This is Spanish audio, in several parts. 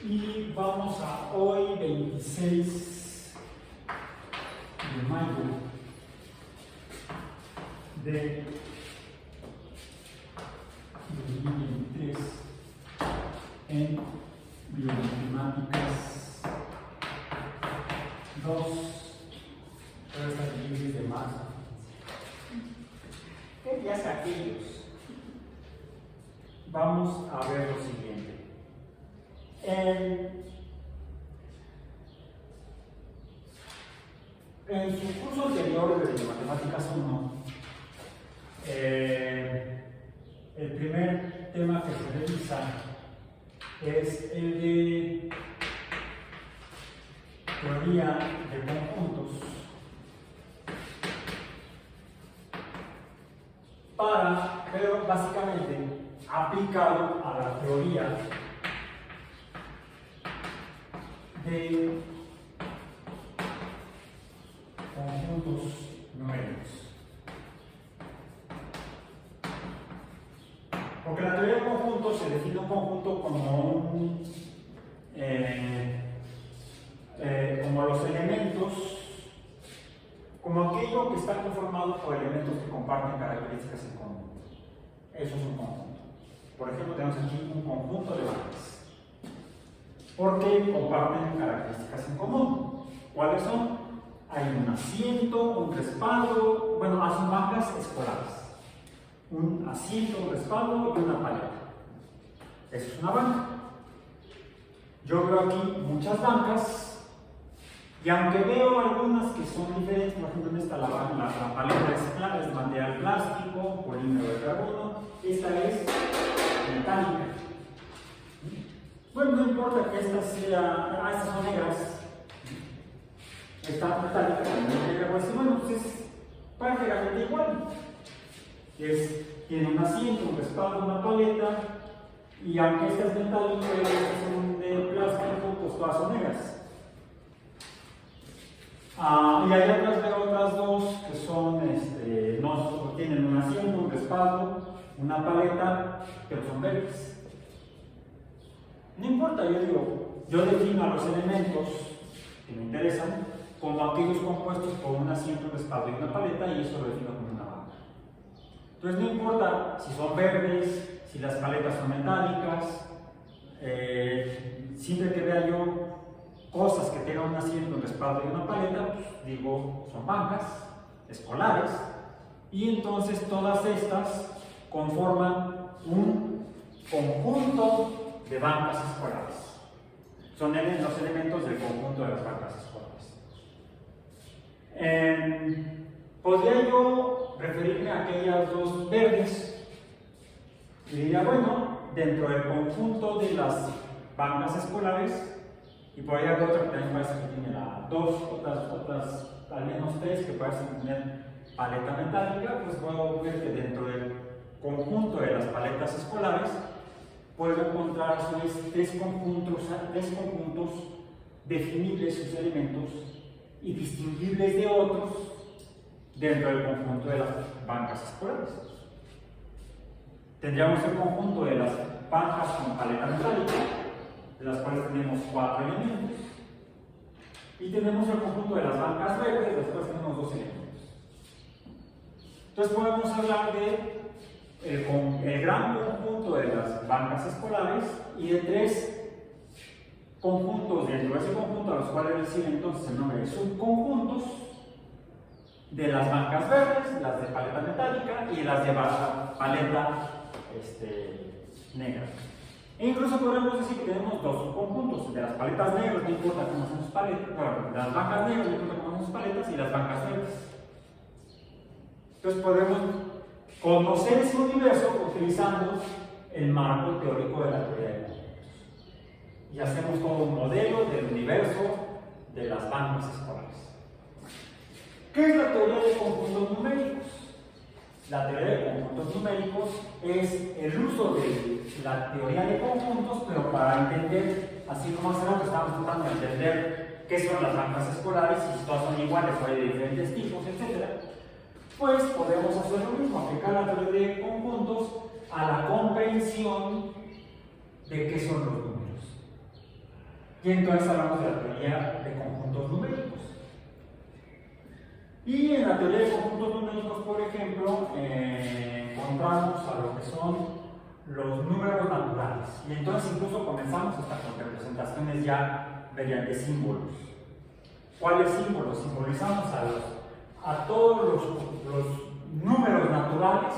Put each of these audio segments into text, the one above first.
Y vamos a hoy, 26 de mayo de 2023 en Biomatemáticas 2, fuerzas libres de masa. ¿Qué días aquellos? Vamos a ver lo siguiente. En su curso anterior de Matemáticas 1, el primer tema que se revisa es el de teoría de conjuntos pero básicamente aplicado a la teoría de conjuntos numéricos. Porque la teoría de conjuntos se define un conjunto como como los elementos, como aquello que está conformado por elementos que comparten características en común. Eso es un conjunto. Por ejemplo, tenemos aquí un conjunto de bancas, porque comparten características en común. ¿Cuáles son? Hay un asiento, un respaldo, bueno, son bancas escolares. Un asiento, un respaldo y una paleta. Eso es una banca. Yo veo aquí muchas bancas, y aunque veo algunas que son diferentes, por ejemplo, esta la paleta es material plástico, polímero de carbono, esta es metálica. Bueno, no importa que esta sea, estas son negras, esta metálica también negra, pues bueno, pues es prácticamente igual. Tiene un asiento, un respaldo, una paleta, y aunque esta es metálica y estas son de plástico, pues todas son negras. Y allá atrás veo otras dos que son, no tienen un asiento, un respaldo, una paleta, pero son verdes. No importa, yo defino a los elementos que me interesan como aquellos compuestos por un asiento, un respaldo y una paleta, y eso lo defino como una banca. Entonces no importa si son verdes, si las paletas son metálicas, siempre que vea yo cosas que tengan un asiento, un respaldo y una paleta, pues digo, son bancas escolares, y entonces todas estas conforman un conjunto de bancas escolares. Son los elementos del conjunto de las bancas escolares. Podría yo referirme a aquellas dos verdes y diría, bueno, dentro del conjunto de las bancas escolares, y por ahí hay otra que también parece que tiene otras, al menos tres que parecen tener paleta metálica, pues puedo ver que dentro del conjunto de las paletas escolares puedo encontrar tres conjuntos definibles sus elementos y distinguibles de otros dentro del conjunto de las bancas escolares. Tendríamos el conjunto de las bancas con paleta metálica, de las cuales tenemos 4 elementos, y tenemos el conjunto de las bancas verdes, de las cuales tenemos 2 elementos. Entonces podemos hablar de el gran conjunto de las bancas escolares y de 3 conjuntos dentro de ese conjunto, a los cuales decir entonces el nombre de subconjuntos de las bancas verdes, las de paleta metálica y las de paleta negra. E incluso podemos decir que tenemos 2 subconjuntos, de las paletas negras, no importa cómo son sus paletas, bueno, las bancas negras, no importa cómo son sus paletas, y las bancas verdes. Entonces podemos conocer ese universo utilizando el marco teórico de la teoría de conjuntos. Y hacemos todo un modelo del universo de las bancas escolares. ¿Qué es la teoría de conjuntos numéricos? La teoría de conjuntos numéricos es el uso de la teoría de conjuntos, pero para entender, así como hace rato estamos tratando de entender qué son las bancas escolares y si todas son iguales o hay de diferentes tipos, etc., pues podemos hacer lo mismo, aplicar la teoría de conjuntos a la comprensión de qué son los números. Y entonces hablamos de la teoría de conjuntos numéricos. Y en la teoría de conjuntos numéricos, por ejemplo, encontramos a lo que son los números naturales. Y entonces incluso comenzamos hasta con representaciones ya mediante símbolos. ¿Cuáles símbolos? Simbolizamos a todos los números naturales.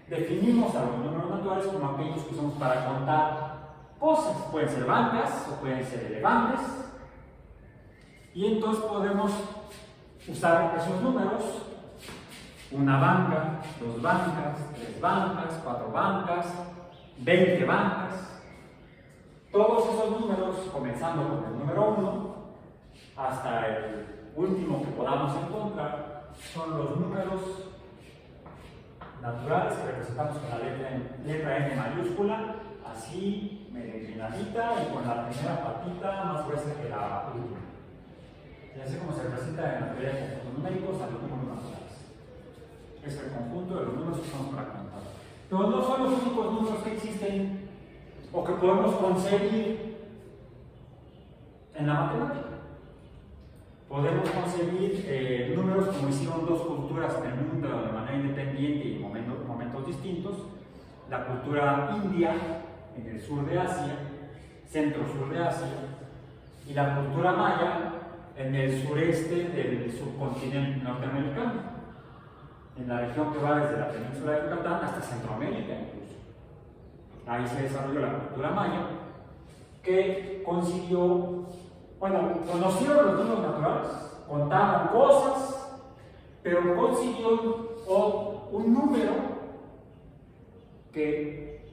Definimos a los números naturales como aquellos que usamos para contar cosas. Pueden ser bancas o pueden ser elefantes. Y entonces podemos usar esos números: una banca, 2 bancas, 3 bancas, 4 bancas, 20 bancas. Todos esos números, comenzando con el número 1 hasta el último que podamos encontrar, son los números naturales que representamos con la letra N mayúscula, así, medio inclinadita y con la primera patita más gruesa que la última. Y así como se representa en la teoría de conjuntos numéricos a los números naturales. Es el conjunto de los números que usamos para contar. Pero no son los únicos números que existen o que podemos concebir en la matemática. Podemos concebir números como hicieron 2 culturas en el mundo de manera independiente y en momentos distintos: la cultura india en el sur de Asia, centro-sur de Asia, y la cultura maya en el sureste del subcontinente norteamericano, en la región que va desde la península de Yucatán hasta Centroamérica incluso. Ahí se desarrolló la cultura maya, que conocieron los números naturales, contaban cosas, pero consiguió un número que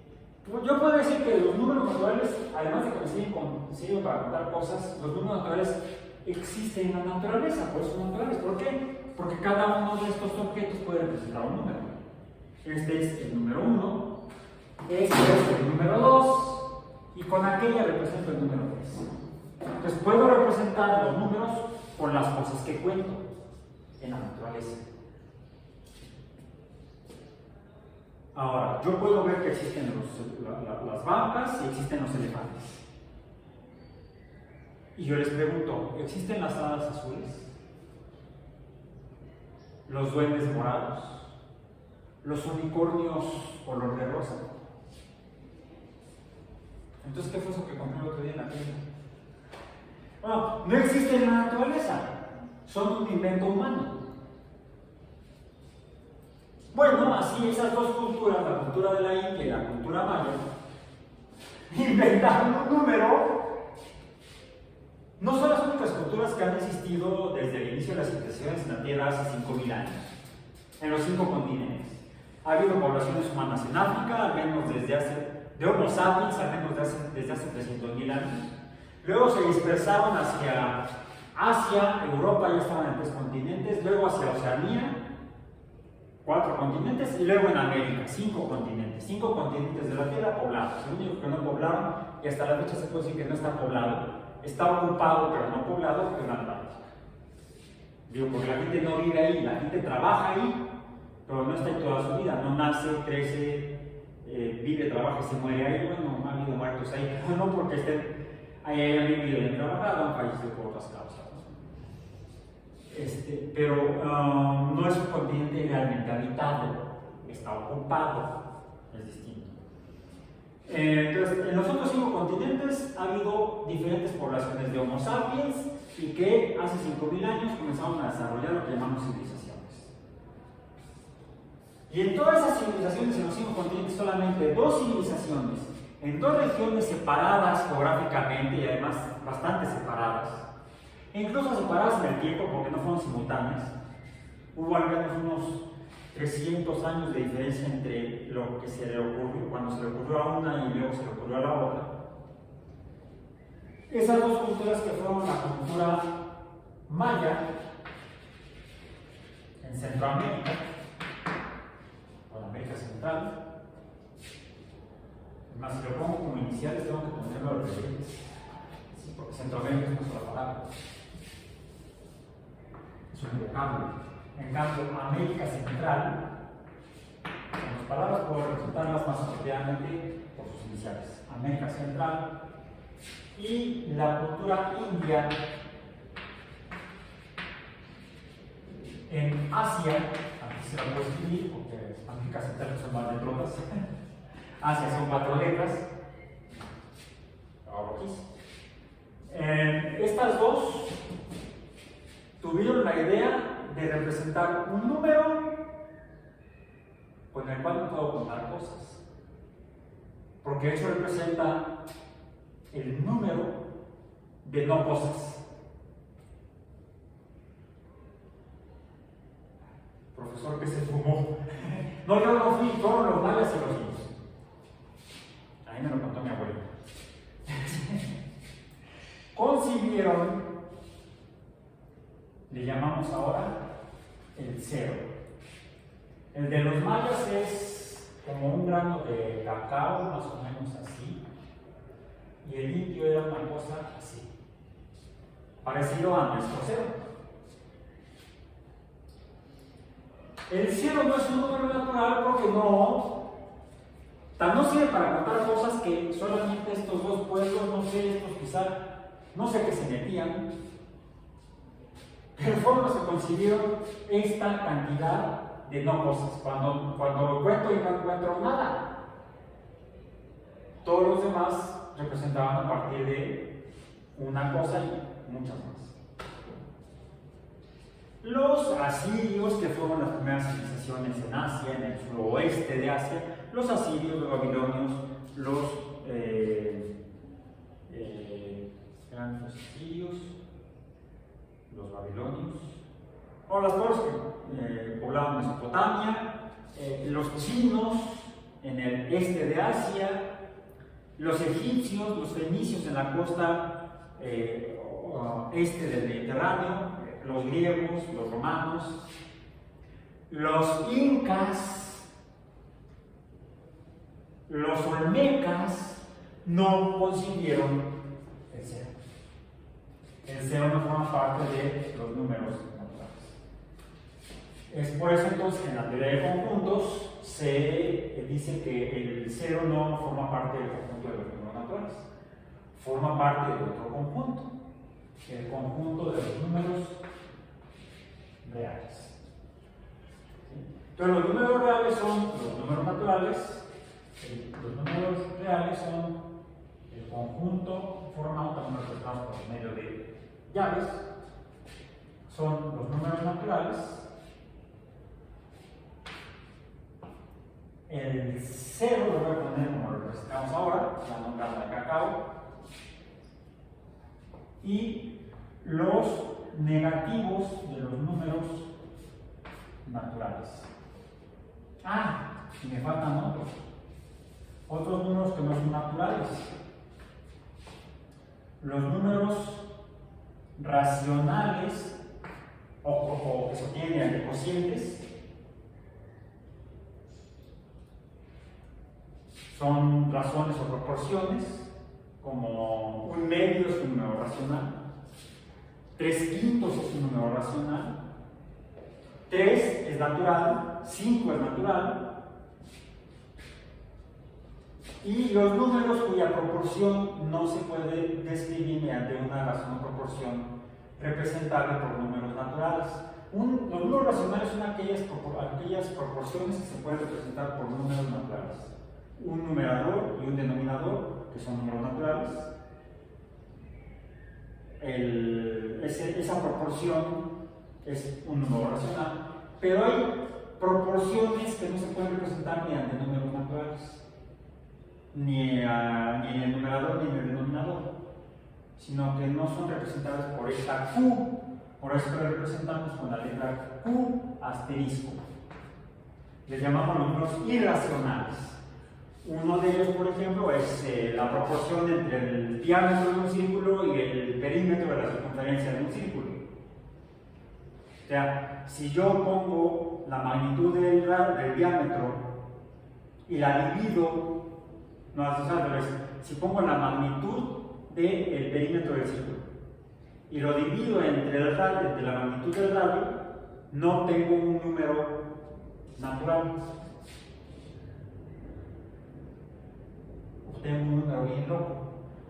yo puedo decir que los números naturales, además de que sirven para contar cosas, los números naturales existen en la naturaleza, por eso son naturales. ¿Por qué? Porque cada uno de estos objetos puede representar un número. Este es el número 1, este es el número 2, y con aquella represento el número 3. Entonces puedo representar los números por las cosas que cuento en la naturaleza. Ahora, yo puedo ver que existen las bancas y existen los elefantes. Y yo les pregunto, ¿existen las hadas azules? ¿Los duendes morados? ¿Los unicornios color de rosa? Entonces, ¿qué fue eso que compré el otro día en la tienda? Bueno, no existen en la naturaleza, son un invento humano. Bueno, así esas 2 culturas, la cultura de la India y la cultura maya, inventaron un número. No son las únicas culturas que han existido desde el inicio de las civilizaciones en la Tierra hace 5.000 años, en los 5 continentes. Ha habido poblaciones humanas en África, al menos de Homo sapiens, al menos desde hace 300.000 años. Luego se dispersaron hacia Asia, Europa, ya estaban en 3 continentes, luego hacia Oceanía, 4 continentes, y luego en América, 5 continentes. 5 continentes de la Tierra poblados. El único que no poblaron, y hasta la fecha se puede decir que no está poblado, está ocupado pero no poblado, porque es la Antártica. Digo, porque la gente no vive ahí, la gente trabaja ahí, pero no está ahí toda su vida, no nace, crece, vive, trabaja y se muere ahí. Bueno, ha habido muertos ahí, pero no porque estén ahí hayan vivido y trabajado, han fallecido por otras causas. Pero no es un continente realmente habitado, está ocupado, es distinto. Entonces, en los otros 5 continentes ha habido diferentes poblaciones de Homo sapiens y que hace 5.000 años comenzaron a desarrollar lo que llamamos civilizaciones. Y en todas esas civilizaciones, en los 5 continentes, solamente 2 civilizaciones, en 2 regiones separadas geográficamente y además bastante separadas, e incluso separadas en el tiempo porque no fueron simultáneas. Hubo al menos unos 300 años de diferencia entre lo que se le ocurrió, cuando se le ocurrió a una y luego se le ocurrió a la otra. Esas 2 culturas que fueron la cultura maya en Centroamérica, o en América Central. Más si lo pongo como iniciales, tengo que ponerlo al revés, porque Centroamérica es una sola palabra. Es un vocablo. En cambio, América Central, en las palabras puedo representarlas más apropiadamente por sus iniciales. América Central, y la cultura india en Asia, aquí se la puedo escribir porque aquí casi todas son más letras. Asia son 4 letras. Ahora aquí. Estas dos tuvieron la idea de representar un número con el cual no puedo contar cosas. Porque eso representa el número de no cosas. Profesor que se fumó. No, yo no fui, fueron los mayas y los indios. Ahí me lo contó mi abuelita. Concibieron, le llamamos ahora el cero. El de los mayas es como un grano de cacao, más o menos así. Y el indio era una cosa así. Parecido a nuestro cero. El cero no es un número natural porque no sirve para contar cosas que solamente estos dos pueblos, no sé, estos quizá, no sé qué se metían, pero fueron los que concibieron esta cantidad de no cosas. Cuando lo cuento y no encuentro nada, todos los demás representaban a partir de una cosa y muchas más. Los asirios, que fueron las primeras civilizaciones en Asia, en el suroeste de Asia, los asirios, los babilonios, eran los asirios, los babilonios, o las pobres que poblaban Mesopotamia, los chinos en el este de Asia, los egipcios, los fenicios en la costa este del Mediterráneo, los griegos, los romanos, los incas, los olmecas no concibieron el cero. El cero no forma parte de los números naturales. Es por eso entonces que en la teoría de conjuntos se dice que el cero no forma parte del conjunto de los números naturales, forma parte de otro conjunto, el conjunto de los números reales. Entonces los números reales son los números naturales, los números reales son el conjunto formado, también representados por medio de llaves, son los números naturales. El cero lo voy a poner como lo representamos ahora, la nombrada de cacao, y los negativos de los números naturales. Y me faltan otros números que no son naturales. Los números racionales o que se obtienen de cocientes son razones o proporciones, como un medio es un número racional, 3/5 es un número racional, 3 es natural, 5 es natural, y los números cuya proporción no se puede describir mediante una razón o proporción representable por números naturales. Los números racionales son aquellas proporciones que se pueden representar por números naturales. Un numerador y un denominador, que son números naturales. Esa proporción es un número racional, pero hay proporciones que no se pueden representar mediante números naturales, ni en el numerador ni en el denominador, sino que no son representadas por esta Q, por eso lo representamos con la letra Q asterisco. Les llamamos los números irracionales. Uno de ellos, por ejemplo, es la proporción entre el diámetro de un círculo y el perímetro de la circunferencia de un círculo. O sea, si yo pongo la magnitud del diámetro y la divido, si pongo la magnitud del perímetro del círculo y lo divido entre el radio, entre la magnitud del radio, no tengo un número natural. Tengo un número bien loco.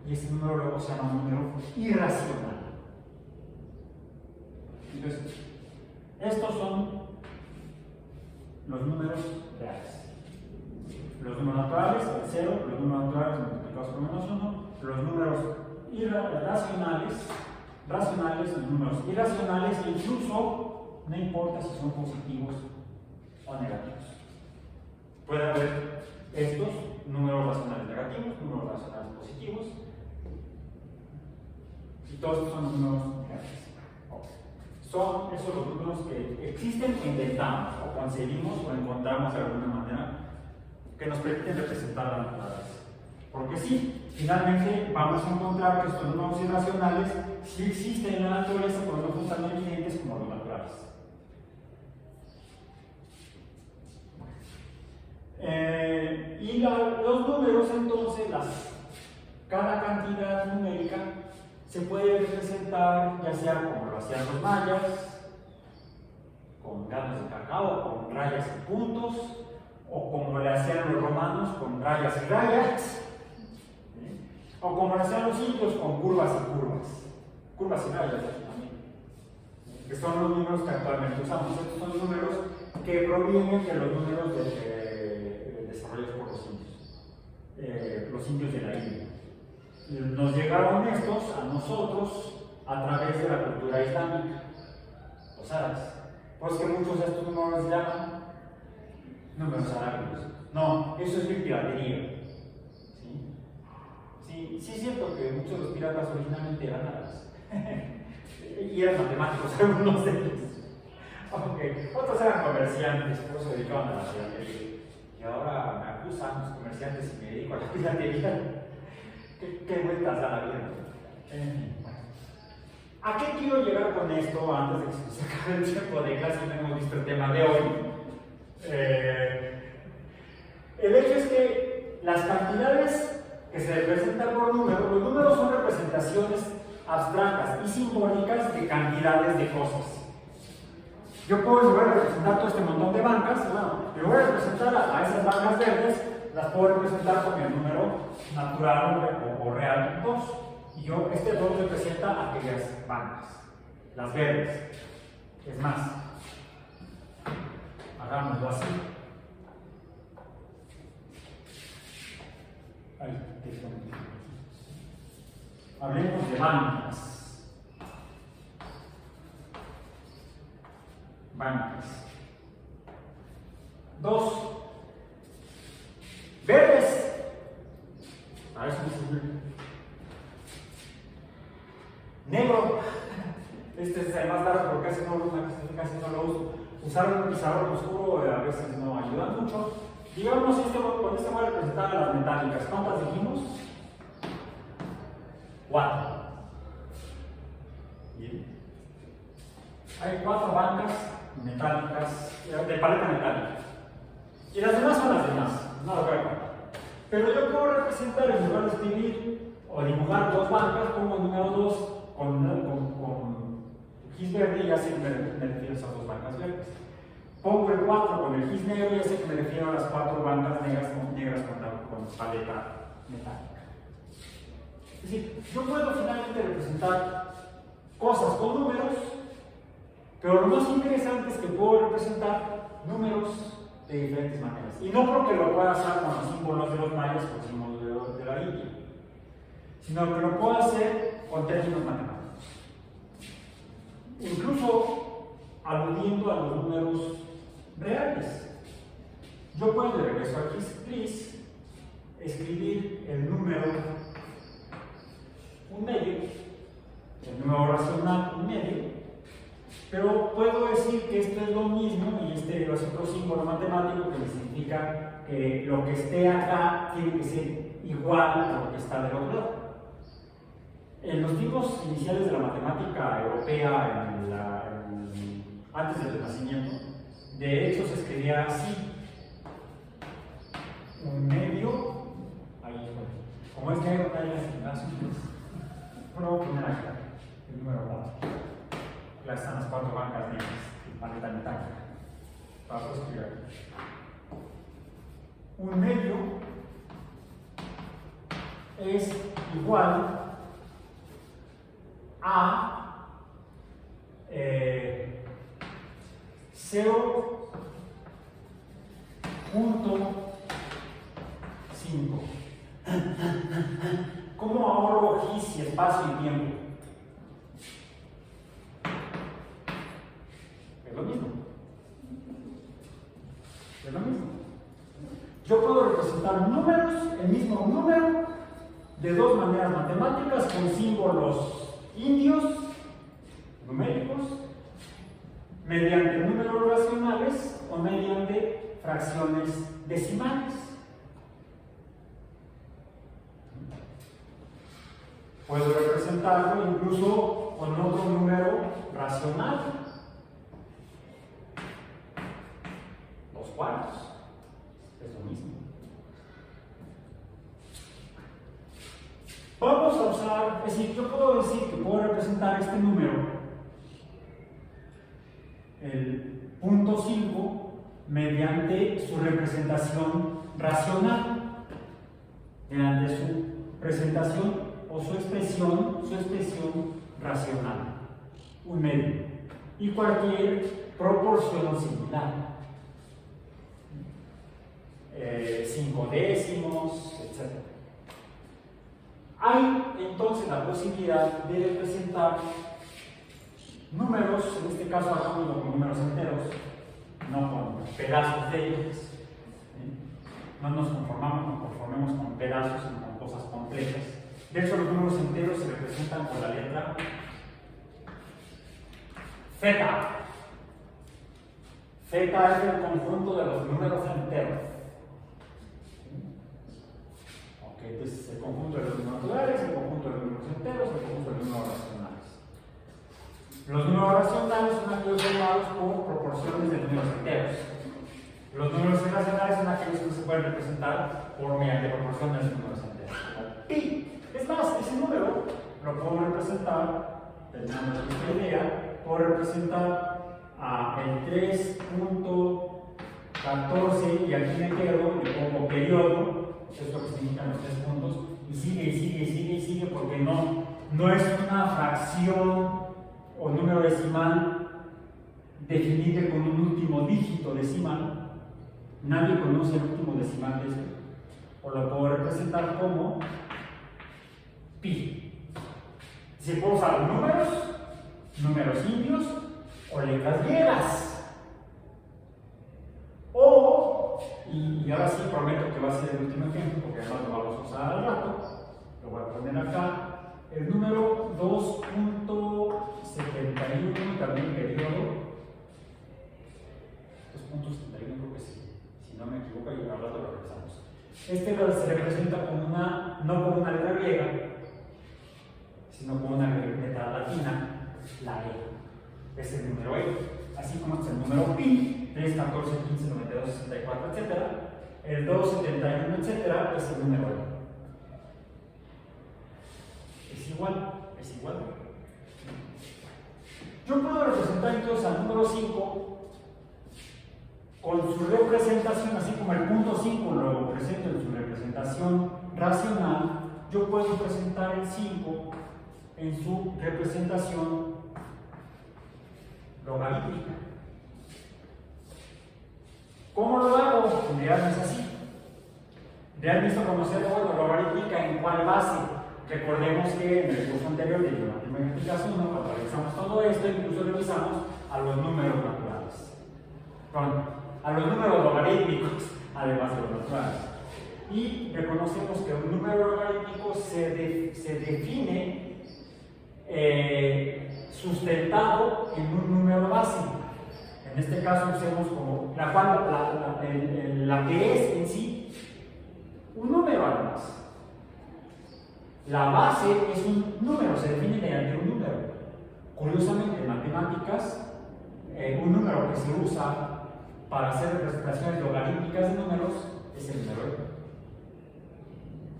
y ese número luego se llama número irracional. Entonces, estos son los números reales. Los números naturales, el 0, los números naturales multiplicados por menos 1, los números racionales, los números irracionales, e incluso no importa si son positivos o negativos. Puede haber estos números racionales negativos, números racionales positivos, y todos estos son los números reales. Son esos los números que existen, que inventamos, o conseguimos, o encontramos de alguna manera, que nos permiten representar la naturaleza. Porque sí, finalmente vamos a encontrar que estos números irracionales sí existen en la naturaleza, pero no son tan evidentes como los naturales. Y los números, entonces, cada cantidad numérica se puede representar ya sea como lo hacían los mayas, con granos de cacao, con rayas y puntos, o como le hacían los romanos, con rayas y rayas, ¿sí? O como lo hacían los indios, con curvas y rayas también, que son los números que actualmente usamos. Estos son números que provienen de los números desarrollados por los indios de la India. Nos llegaron estos a nosotros a través de la cultura islámica, los árabes. Pues que muchos de estos números se llaman números arábigos. No, eso es piratería. Sí, es cierto que muchos de los piratas originalmente eran árabes. Y eran matemáticos, algunos de ellos. Okay. Otros eran comerciantes, por eso se dedicaban a la piratería. Y ahora me acusan los comerciantes y me dedico a la piratería. ¿Qué vueltas da la vida? Bueno. ¿A qué quiero llegar con esto antes de que se acabe el tiempo de clase y no hemos visto el tema de hoy? El hecho es que las cantidades que se representan por números, los números son representaciones abstractas y simbólicas de cantidades de cosas. Yo puedo, en lugar de representar todo este montón de bancas, bueno, en lugar de representar a esas bancas verdes, las puedo representar con el número natural o real 2. Y este 2 representa aquellas bancas, las verdes. Es más, hagámoslo así. Hablemos de bancas. Bancas. 2. Verdes. A eso me sirve. Negro. Este es el más largo porque casi no lo uso. Usar un pizarrón oscuro a veces no ayuda mucho. Digamos, con este voy a representar a las metálicas. ¿Cuántas dijimos? 4. Bien. Hay 4 bancas metálicas, de paleta metálica. Y las demás son las demás. No lo voy a contar. Pero yo puedo representar, en lugar de escribir o dibujar 2 bancas, pongo el número 2 con gis verde y ya sé que me refiero a esas 2 bancas verdes. Pongo el 4 con el gis negro y ya sé que me refiero a las 4 bancas negras con paleta metálica. Es decir, yo puedo finalmente representar cosas con números, pero lo más interesante es que puedo representar números de diferentes maneras. Y no porque lo pueda hacer con los símbolos de los mayas o los símbolos de la India, sino que lo puedo hacer con términos matemáticos. Incluso aludiendo a los números reales. Yo puedo, de regreso aquí, gris, escribir el número 1/2, el número racional 1/2, pero puedo decir que esto es lo mismo y este es otro símbolo matemático que me significa que lo que esté acá tiene que ser igual a lo que está del otro lado. En los tipos iniciales de la matemática europea, antes del Renacimiento, de hecho se escribía así: 1/2, ahí, como es negro, hay las gimnasios, bueno, poner acá el número 4. Ya están las 4 bancas negras, paleta metálica. Paso a escribir aquí. 1/2 es igual a 0.5. ¿Cómo ahorro gis y espacio y tiempo? Es lo mismo. Es lo mismo. Yo puedo representar números, el mismo número, de dos maneras matemáticas, con símbolos indios, numéricos, mediante números racionales o mediante fracciones decimales. Puedo representarlo incluso con otro número racional, 2/4. Es lo mismo. Vamos a usar, es decir, yo puedo decir que puedo representar este número, el punto 5, mediante su representación racional, mediante su presentación o su expresión racional, un medio, y cualquier proporción similar, 5 décimos, etc. Hay entonces la posibilidad de representar números, en este caso hagámoslo con números enteros, no con pedazos de ellos. No nos conformemos con pedazos, sino con cosas complejas. De hecho, los números enteros se representan con la letra zeta. Zeta es el conjunto de los números enteros. Entonces, el conjunto de los números naturales, el conjunto de los números enteros, el conjunto de los números racionales. Los números racionales son aquellos formados por proporciones de números enteros. Los números irracionales son aquellos que se pueden representar por mediante proporciones de números enteros. Pi. Es más, ese número lo puedo representar, terminando esta idea, puedo representar el 3.14 y aquí me quedo, le pongo periodo. Eso es lo que significan los 3 puntos, y sigue, porque no es una fracción o número decimal definible con un último dígito decimal. Nadie conoce el último decimal de esto. O lo puedo representar como pi. Si puedo usar números indios o letras griegas. Y ahora sí prometo que va a ser el último ejemplo, porque además lo vamos a usar al rato. Lo voy a poner acá. El número 2.71, también periodo. 2.71 creo que sí. Si no me equivoco, y al rato lo revisamos. Este se representa con no con una letra griega, sino con una letra latina, la E. Es el número E. Así como es el número pi, 3, 14, 15, 92, 64, etc. El 2, 71, etc. es el número E. Es igual. Yo puedo representar entonces al número 5 con su representación, así como el punto 5 lo presento en su representación racional. Yo puedo presentar el 5 en su representación logarítmica. ¿Cómo lo hago? En realidad es así. Ya han visto conocer logarítmica en cuál base. Recordemos que en el curso anterior de Geometría y Multiplicación, cuando revisamos todo esto, incluso revisamos a los números naturales. A los números logarítmicos, además de los naturales. Y reconocemos que un número logarítmico se define sustentado en un número base. En este caso usemos como la que es en sí un número además. La base es un número, se define mediante un número. Curiosamente, en matemáticas, un número que se usa para hacer representaciones logarítmicas de números es el número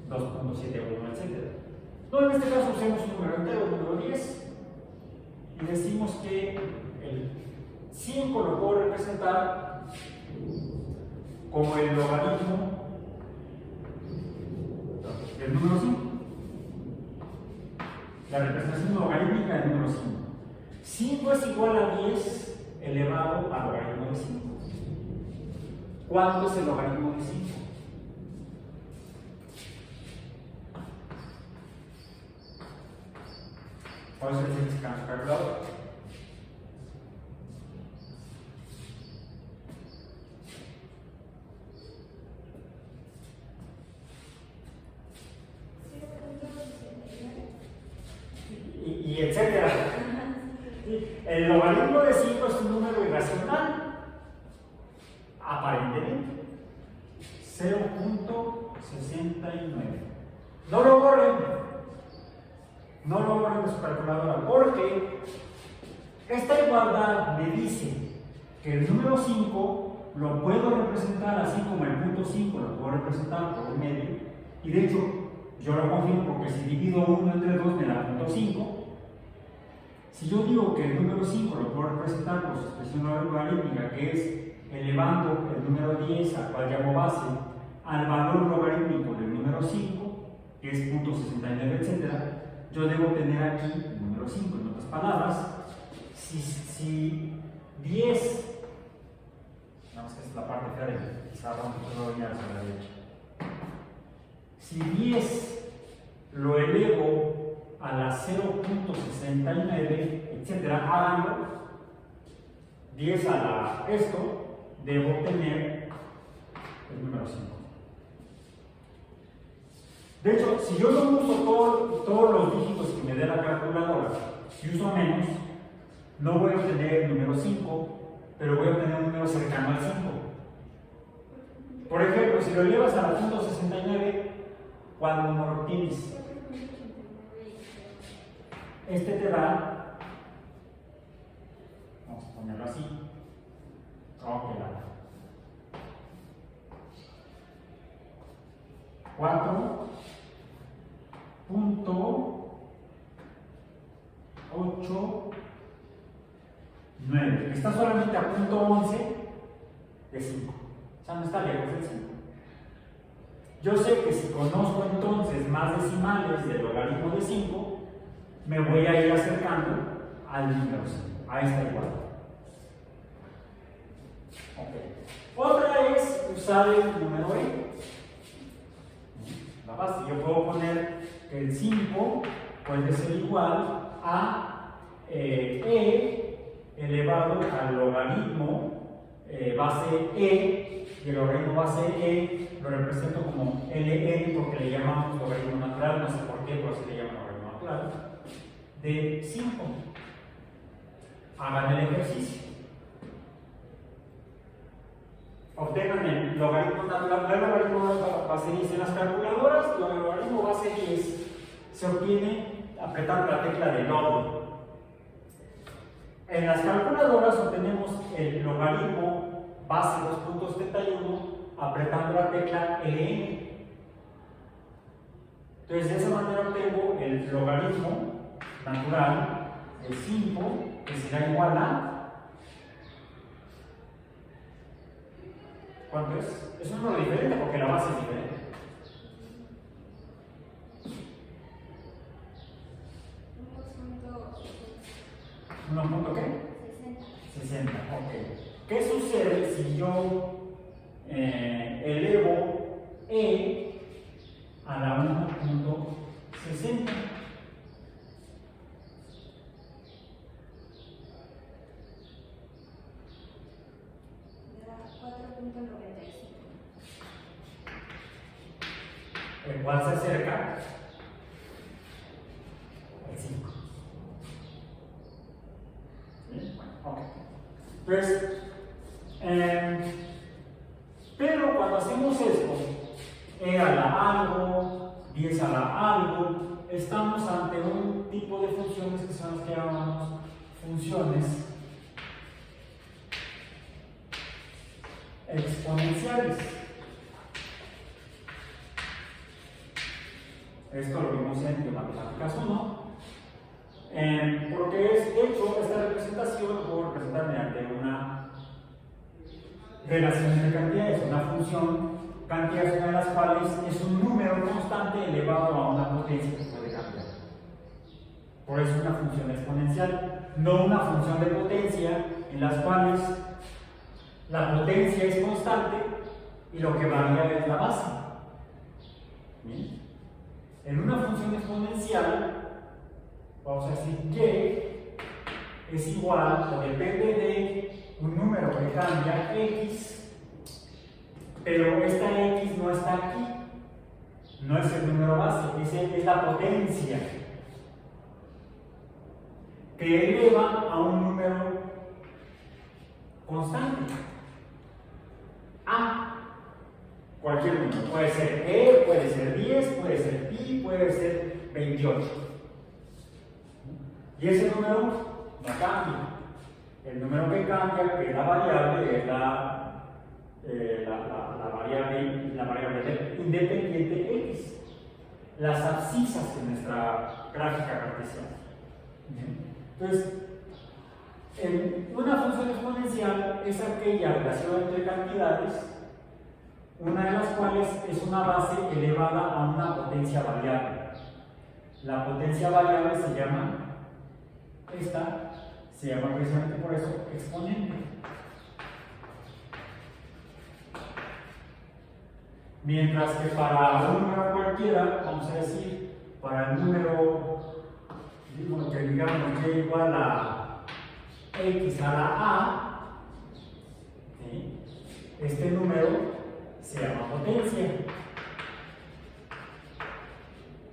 2.71, etc. No, en este caso usemos un número entero, el número 10, y decimos que el 5 lo puedo representar como el logaritmo del número 5. la representación logarítmica del número 5. 5 es igual a 10 elevado al logaritmo de 5. ¿Cuánto es el logaritmo de 5? ¿Cuál es el que se calculador? Y etcétera. El logaritmo de 5 es un número irracional, aparentemente. 0.69. No lo borren. No lo borren de su calculadora, porque esta igualdad me dice que el número 5 lo puedo representar así como el punto 5 lo puedo representar por el medio, y de hecho yo lo confirmo porque si divido 1 entre 2 me da punto 5. Si yo digo que el número 5 lo puedo representar por su expresión logarítmica, que es elevando el número 10, al cual llamo base, al valor logarítmico del número 5, que es .69, etc., yo debo tener aquí el número 5. En otras palabras, si 10, vamos a es la parte fea de quizá vamos a venir hacia la derecha. Si 10 lo elevo a la 0.69, etcétera, háganlo, 10 a la esto, debo obtener el número 5. De hecho, si yo no uso todos los dígitos que me dé la calculadora, si uso menos, no voy a obtener el número 5, pero voy a obtener un número cercano al 5. Por ejemplo, si lo elevas a la 0.69, cuando lo obtienes, este te da, vamos a ponerlo así, ok, 4.89, está solamente a punto 11 de 5, o sea, no está lejos del 5. Yo sé que si conozco entonces más decimales del logaritmo de 5, me voy a ir acercando al número 5, a esta igualdad. Okay. Otra es usar el número E. La base, yo puedo poner que el 5 puede ser igual a E elevado al logaritmo base E, y el logaritmo base E lo represento como LN porque le llamamos logaritmo natural, no sé por qué, pero se le llama logaritmo natural, de 5. Hagan el ejercicio. Obtengan el logaritmo natural, el logaritmo base 10 en las calculadoras, y el logaritmo base 10 se obtiene apretando la tecla de log. En las calculadoras obtenemos el logaritmo base 2.71 apretando la tecla LN. Entonces, de esa manera obtengo el logaritmo natural de 5, que será igual a, ¿cuánto es? Es un número diferente porque la base es diferente. 1. ¿Qué? 60. Ok. ¿Qué sucede si yo elevo E a la 1.60? ¿El cual se acerca? El 5. ¿Sí? Bueno, ok. Entonces, pero cuando hacemos esto, E a la algo, 10 a la algo, estamos ante un tipo de funciones que son las que llamamos funciones exponenciales. Esto lo vimos en matemáticas 1. Porque es, de hecho, esta representación lo puedo representar mediante una relación entre cantidades, una función, cantidades una de las cuales es un número constante elevado a una potencia que puede cambiar. Por eso es una función exponencial, no una función de potencia en las cuales la potencia es constante y lo que varía es la base. ¿Bien? En una función exponencial, vamos a decir que es igual o depende de un número que cambia x, pero esta x no está aquí, no es el número base, es la potencia que eleva a un número constante. A, cualquier número, puede ser E, puede ser 10, puede ser pi, puede ser 28. Y ese número no cambia. El número que cambia, que es la variable, es la variable independiente x, las abscisas de nuestra gráfica cartesiana. Entonces, una función exponencial es aquella relación entre cantidades, una de las cuales es una base elevada a una potencia variable. La potencia variable se llama, se llama precisamente por eso exponente. Mientras que para un número cualquiera, vamos a decir, para el número, que digamos que es igual a x a la a, ¿sí? Este número se llama potencia,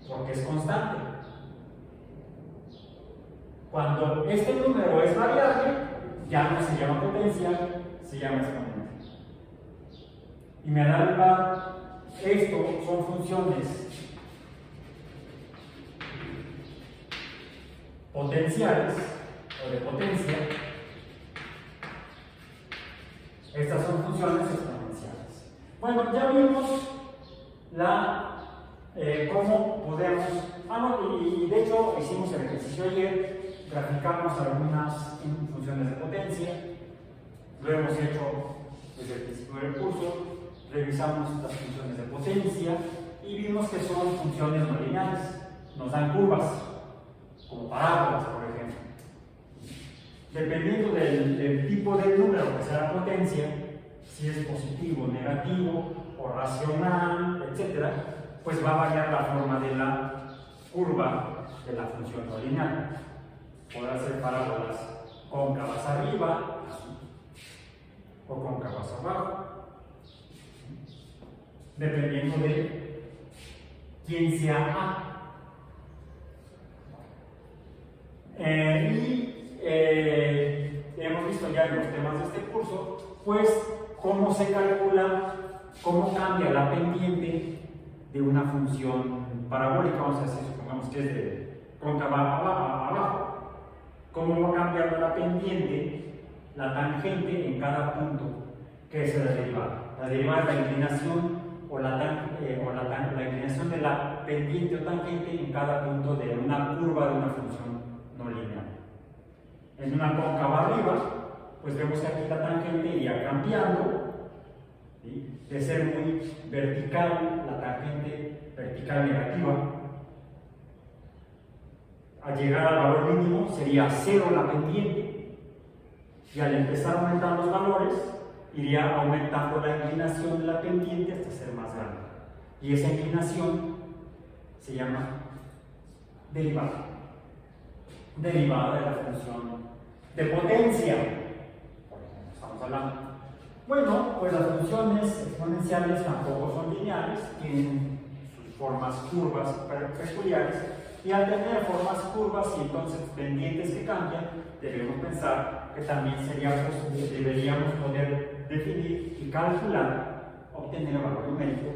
porque es constante. Cuando este número es variable, ya no se llama potencia, se llama exponente. Y me da lugar, esto son funciones potenciales o de potencia. Estas son funciones exponenciales. Bueno, ya vimos cómo podemos, y de hecho hicimos el ejercicio ayer, graficamos algunas funciones de potencia, lo hemos hecho desde el principio del curso, revisamos las funciones de potencia y vimos que son funciones no lineales, nos dan curvas, como parábolas, por ejemplo. Dependiendo del tipo de número que sea la potencia, si es positivo, negativo o racional, etc., pues va a variar la forma de la curva de la función no lineal. Podrá ser parábolas cóncavas arriba o cóncavas abajo, dependiendo de quién sea A. Hemos visto ya en los temas de este curso, pues, cómo se calcula, cómo cambia la pendiente de una función parabólica, vamos a decir, supongamos que es de cóncava abajo, cómo va cambiando la pendiente, la tangente en cada punto, que es la derivada. La derivada es la inclinación o la inclinación de la pendiente o tangente en cada punto de una curva de una función no lineal. En una cóncava arriba, pues vemos que aquí la tangente iría cambiando, ¿sí? De ser muy vertical, la tangente vertical negativa, al llegar al valor mínimo sería 0 la pendiente, y al empezar a aumentar los valores, iría aumentando la inclinación de la pendiente hasta ser más grande. Y esa inclinación se llama derivada. Derivada de la función de potencia, por ejemplo, estamos hablando. Bueno, pues las funciones exponenciales tampoco son lineales, tienen sus formas curvas peculiares, y al tener formas curvas y entonces pendientes que cambian, debemos pensar que también deberíamos poder definir y calcular, obtener el valor numérico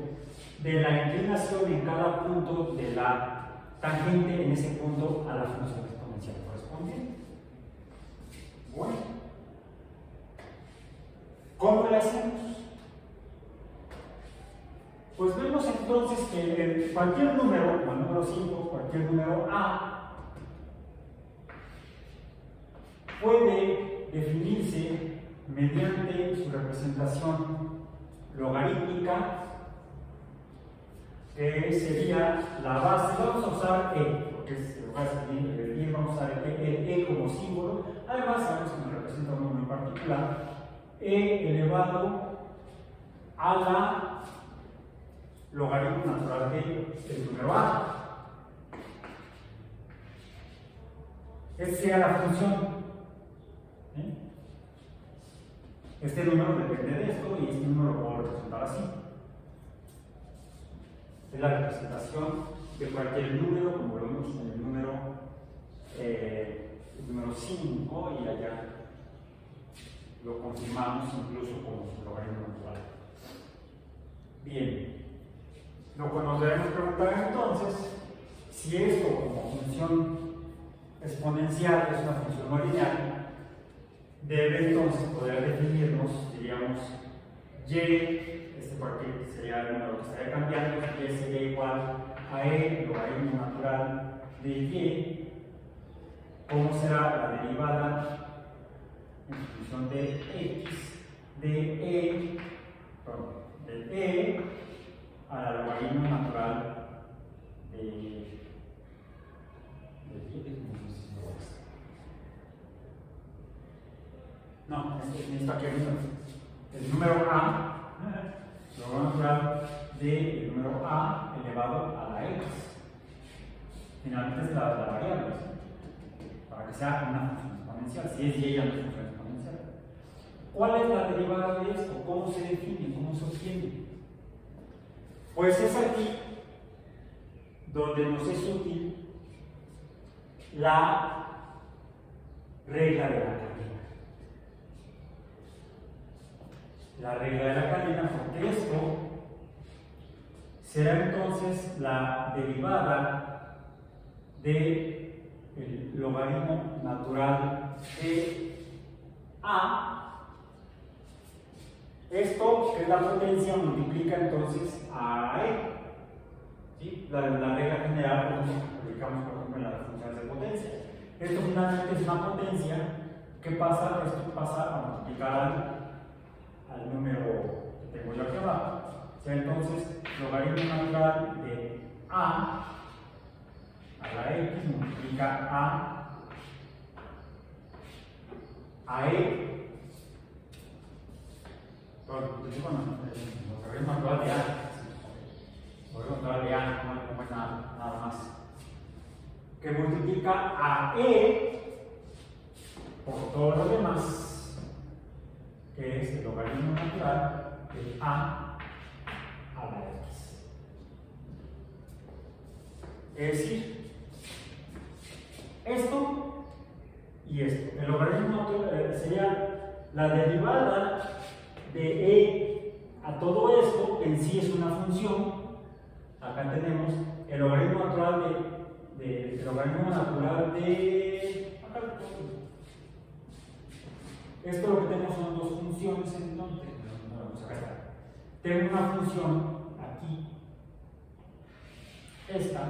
de la inclinación en cada punto de la tangente en ese punto a la función exponencial correspondiente. Bueno, ¿cómo lo hacemos? Pues vemos entonces que cualquier número, como el número 5, cualquier número A, puede definirse mediante su representación logarítmica, que sería la base. Vamos a usar E, porque es el usar el E como símbolo. Además, sabemos que nos representa un número en particular, E elevado a la logaritmo natural del número A. Esta sería la función. Este número depende de esto y este número lo puedo representar así. Es la representación de cualquier número, como lo vimos en el número 5, y allá lo confirmamos incluso como logaritmo natural. Bien, lo que nos debemos preguntar entonces, si esto como función exponencial es una función no lineal, debe entonces poder definirnos, diríamos, y, porque sería el número que estaría cambiando, y sería igual a e logaritmo natural de y. ¿Cómo será la derivada en función de x de e a la logaritmo natural de y? No, esto aquí el número a, lo natural del número a elevado a la x. Finalmente es la variable, para que sea una función exponencial. Si es y, ya no es función exponencial. ¿Cuál es la derivada de esto? ¿Cómo se define? ¿Cómo se obtiene? Pues es aquí donde nos es útil la regla de la cadena. La regla de la cadena, porque esto será entonces la derivada del logaritmo natural de a. Esto, que es la potencia, multiplica entonces a e. ¿Sí? La regla general lo aplicamos, por ejemplo, en las funciones de potencia. Esto finalmente es una potencia. ¿Qué pasa? Esto pasa a multiplicar al número que tengo yo aquí abajo. O sea, entonces, logaritmo natural de a la x multiplica a e. Logaritmo natural de a. Logaritmo natural de a, no es nada más. Que multiplica a e por todo lo demás, que es el logaritmo natural de a la x. Es decir, esto y esto. El logaritmo natural sería la derivada de e a todo esto, en sí es una función. Acá tenemos el logaritmo natural el logaritmo natural de acá. Esto lo que tenemos son dos funciones, entonces, tengo una función aquí, esta,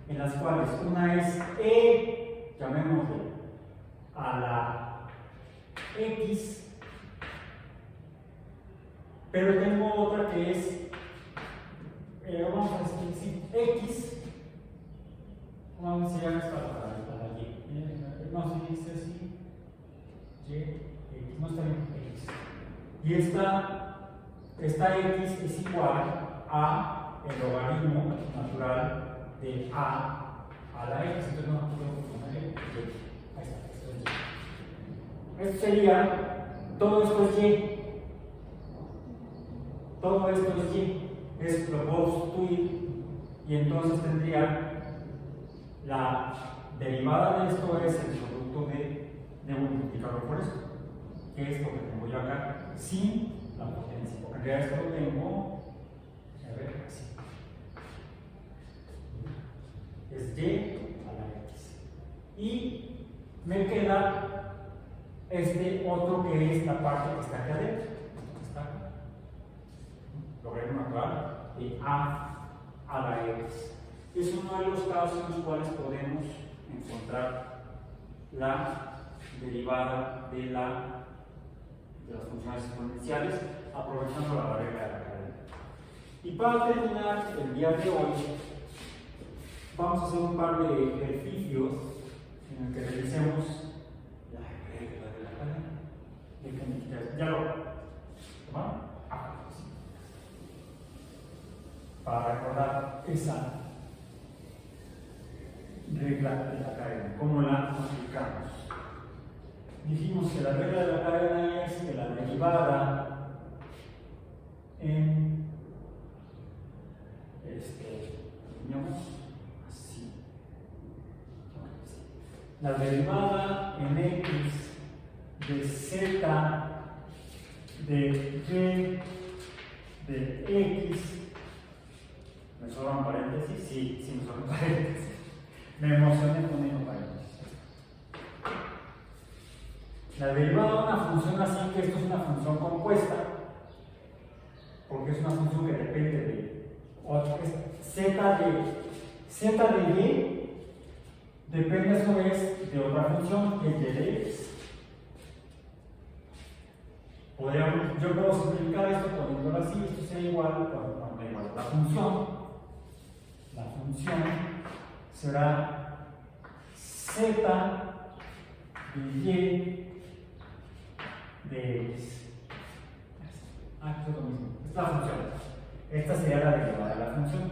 en las cuales una es e, llamémosle, a la x, pero tengo otra que es, vamos a decir, sí, x, vamos a decir esta para la y, no se dice así. Y, no está bien, x. Y esta x es igual a el logaritmo natural de a la x. Entonces no puedo poner y. Ahí está, esto es y. Esto sería, todo esto es y. Todo esto es y. Lo puedo sustituir y entonces tendría la derivada de esto es el producto de multiplicarlo por esto, que es lo que tengo yo acá, sin la potencia, porque en realidad esto lo tengo, a ver, así. Es y a la x. Y me queda este otro que es la parte que está aquí adentro. Está acá. Logaritmo natural de a la x. Es uno de los casos en los cuales podemos encontrar la derivada de las funciones exponenciales aprovechando la regla de la cadena. Y para terminar el día de hoy, vamos a hacer un par de ejercicios en el que revisemos la regla de la cadena. Déjenme quitar. ¿Ya lo tomaron? Sí. Para recordar esa regla de la cadena, ¿cómo la aplicamos? Dijimos que la regla de la cadena es que la derivada en digamos así. La derivada en x de z de y de x. ¿Me sobran paréntesis? Sí, me sobran paréntesis. Me emocioné poniendo paréntesis. La derivada de una función así, que esto es una función compuesta, porque es una función que depende de z de y, depende a su vez de otra función, que es y de x. Yo puedo simplificar esto poniéndolo así, esto sería igual, la función será z de y de x. Esto es lo mismo. Esta función. Esta sería la derivada de la función.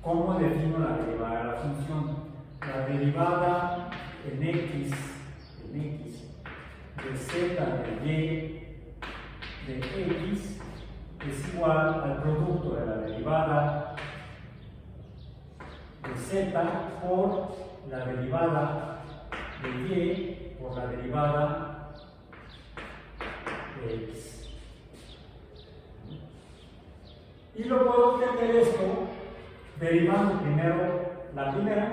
¿Cómo defino la derivada de la función? La derivada en x de z de y de x es igual al producto de la derivada de z por la derivada de y por la derivada de x. Y lo puedo obtener esto derivando primero la primera,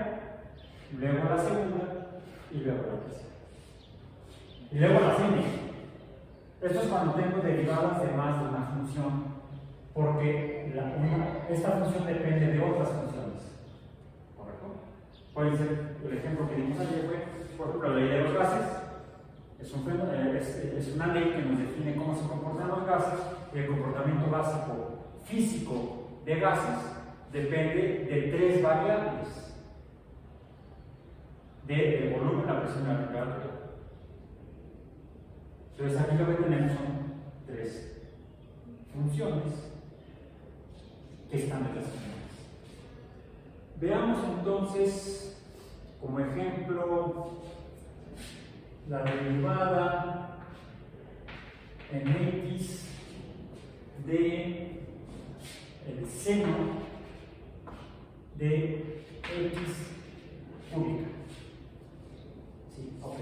luego la segunda y luego la tercera. Y luego la siguiente. Esto es cuando tengo derivadas de más de una función, porque esta función depende de otras funciones. ¿Correcto? Puede ser, el ejemplo que dimos ayer fue, por ejemplo, la ley de los gases. Es una ley que nos define cómo se comportan los gases, y el comportamiento básico físico de gases depende de tres variables: del volumen, la presión y la temperatura. Entonces aquí lo que tenemos son tres funciones que están relacionadas. Veamos entonces como ejemplo la derivada en x de el seno de x cúbica. ¿Sí? Ok.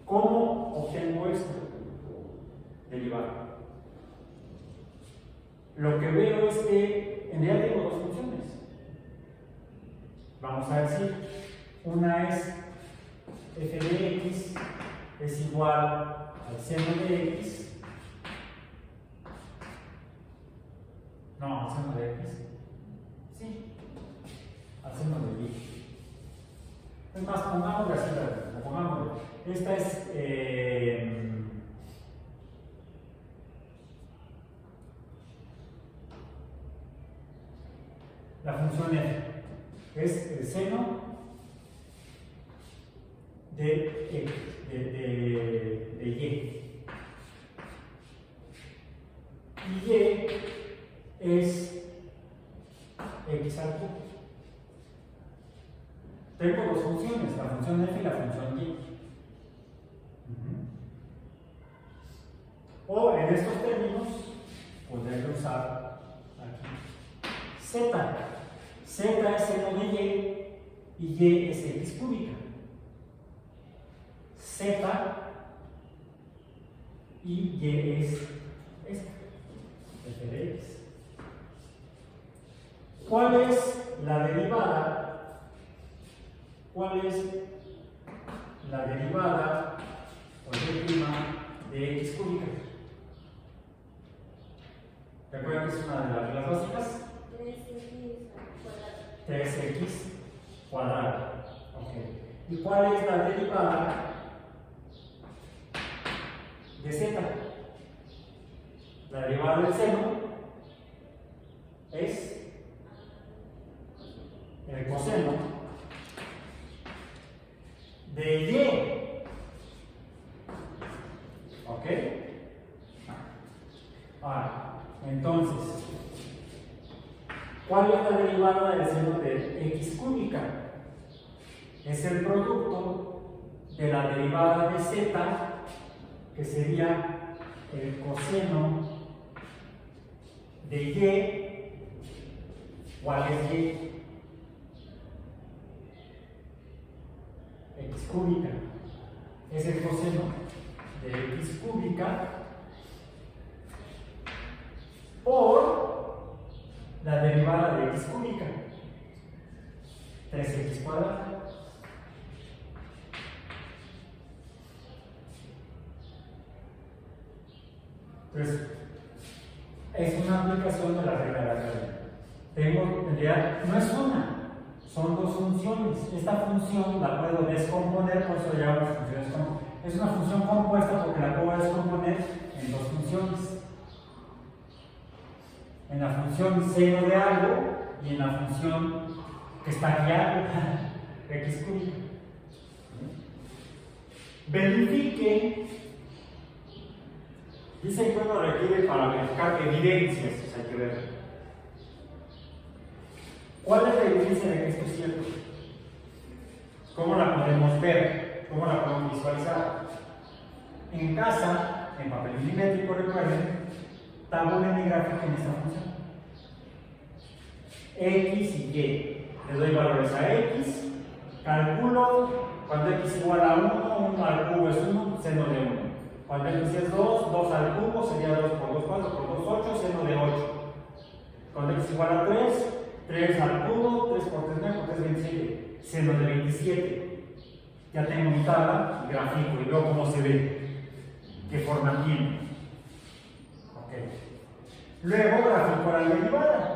¿Cómo obtengo esto? Derivada. Lo que veo es que en realidad tengo dos funciones. Vamos a decir, una es f de x es igual al seno de x. No, al seno de x. Sí, al seno de y. Es más, pongámosle así, pongámosle. Esta es la función f. Es el seno de x, de y. Y y es x al cubo. Tengo dos funciones, la función f y la función y. O en estos términos podría usar aquí z. Z es seno de y es x cúbica. Z y es esta, f de x. ¿Cuál es la derivada? ¿Cuál es la derivada o y' de x cúbica? ¿Recuerdan que es una de las reglas básicas? 3x cuadrado. Okay. ¿Y cuál es la derivada de z? La derivada del seno es el coseno de y. ¿Ok? Ahora, entonces, ¿cuál es la derivada del seno de x cúbica? Es el producto de la derivada de z, que sería el coseno de y. ¿Cuál es y? X cúbica. Es el coseno de x cúbica por la derivada de x cúbica. 3x cuadrado. Entonces, es una aplicación de la regla de la cadena. En realidad, no es una, son dos funciones. Esta función la puedo descomponer, por eso llamamos funciones compuestas. Es una función compuesta porque la puedo descomponer en dos funciones. En la función seno de algo y en la función que está aquí algo, x cúbica. Verifique. Dice que uno requiere para verificar evidencias, hay que ver. ¿Cuál es la evidencia de que esto es cierto? ¿Cómo la podemos ver? ¿Cómo la podemos visualizar? En casa, en papel milimétrico, recuerden, tabulen mi gráfica en esta función. X y Y. Le doy valores a X, calculo cuando X igual a 1, 1 al cubo es 1, seno de 1. Cuando X es 2, 2 al cubo sería 2 por 2, 4 por 2, 8, seno de 8. Cuando X igual a 3, 3 al cubo, 3 por 3, 9 por 3, 27. Seno de 27. Ya tengo mi tabla, mi gráfico, y veo cómo se ve, qué forma tiene. Ok. Luego grafico la derivada.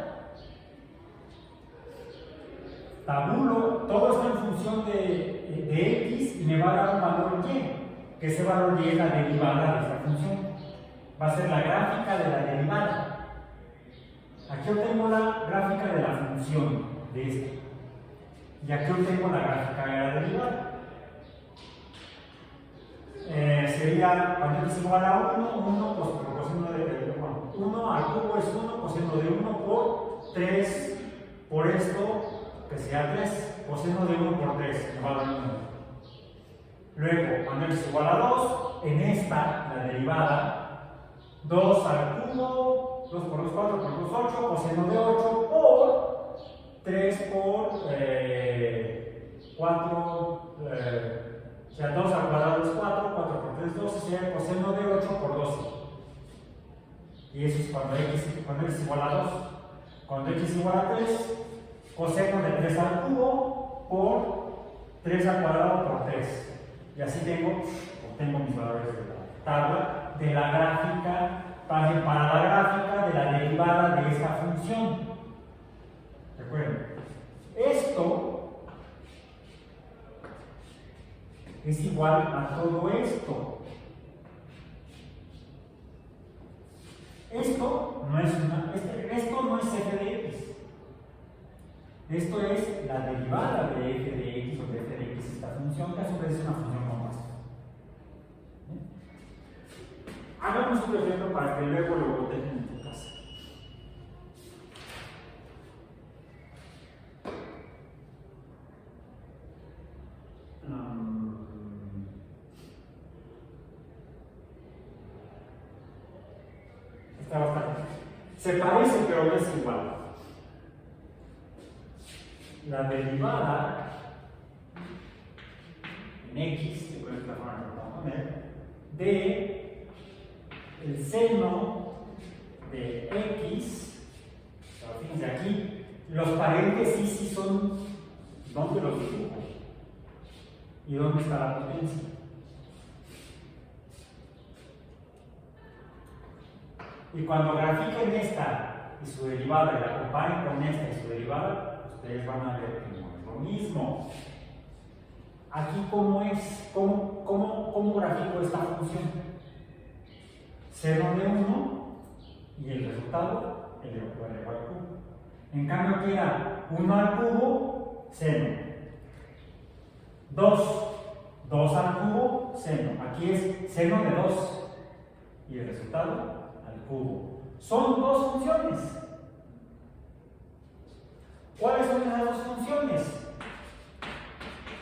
Tabulo, todo está en función de x y me va a dar un valor y, que ese valor y es la derivada de esta función. Va a ser la gráfica de la derivada. Aquí obtengo la gráfica de la función de este. Y aquí obtengo la gráfica de la derivada. Sería cuando x igual a 1, 1 coseno de 1 al cubo es 1, coseno de 1 por 3 por esto, que sea 3, coseno de 1 por 3, me va a dar 1. Luego, cuando x igual a 2, en esta, la derivada, 2 al cubo, 2 por 2, 4 por 2, 8, coseno de 8 por 3 por 4, o sea, 2 al cuadrado es 4, 4 por 3, 12, sería coseno de 8 por 12. Y eso es cuando x igual a 2. Cuando x igual a 3, coseno de 3 al cubo por 3 al cuadrado por 3. Y así obtengo mis valores de la tabla de la gráfica, para la gráfica de la derivada de esta función. Recuerden, esto es igual a todo esto. Esto no es f de x. Esto es la derivada de f de x o de f de x, esta función, que a su vez es una función compuesta. Hagamos un ejemplo para que luego lo boten en tu casa. Está bastante. Se parece, pero no es igual. La derivada en x, de esta forma que lo vamos a poner, de el seno de x, fíjense aquí, los paréntesis sí son donde los dibujo y dónde está la potencia. Y cuando grafiquen esta y su derivada y la comparen con esta y su derivada, ustedes van a ver que no es lo mismo. Aquí, ¿cómo es? ¿Cómo grafico esta función? Seno de 1 y el resultado elevado al cubo. En cambio, aquí era 1 al cubo, seno. 2 2 al cubo, seno. Aquí es seno de 2. Y el resultado al cubo. Son 2 funciones. ¿Cuáles son esas 2 funciones?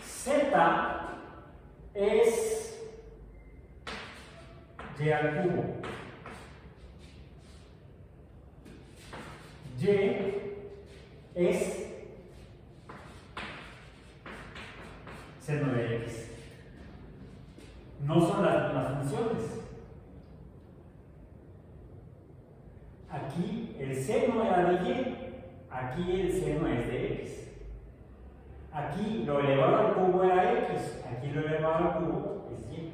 Z es y al cubo. Y es seno de x. No son las funciones. Aquí el seno era de y, aquí el seno es de x. Aquí lo elevado al cubo era x, aquí lo elevado al cubo es y.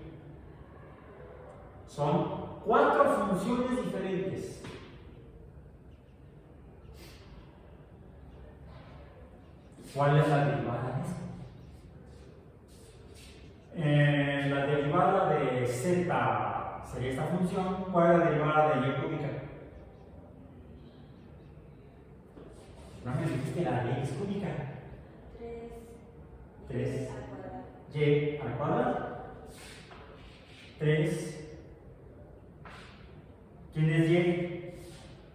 Son 4 funciones diferentes. ¿Cuál es la derivada de esto? La derivada de z sería esta función. ¿Cuál es la derivada de y cúbica? No me dijiste la de x cúbica. 3 y al cuadrado. 3. ¿Quién es y?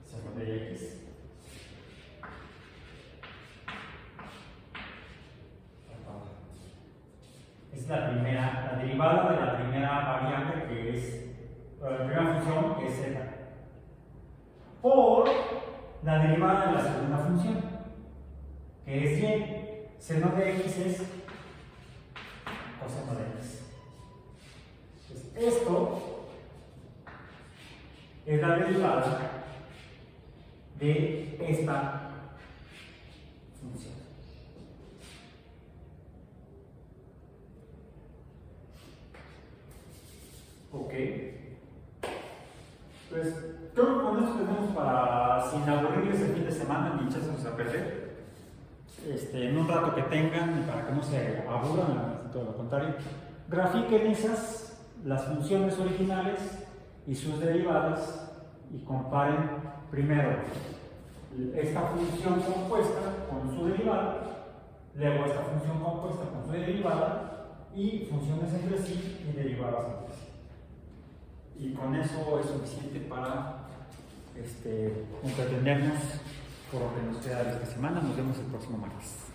Seno de x. Es la derivada de la primera variable que es, la primera función que es z, por la derivada de la segunda función, que es y. Seno de x es coseno de x. Entonces, esto es la derivada de esta función. Ok. Pues creo que con esto tenemos para, sin aburrirles el fin de semana ni echárselos a perder. En un rato que tengan, para que no se aburran, todo lo contrario, grafiquen las funciones originales y sus derivadas y comparen primero esta función compuesta con su derivada, luego esta función compuesta con su derivada y funciones entre sí y derivadas entre sí. Y con eso es suficiente para entretenernos por lo que nos queda de esta semana. Nos vemos el próximo martes.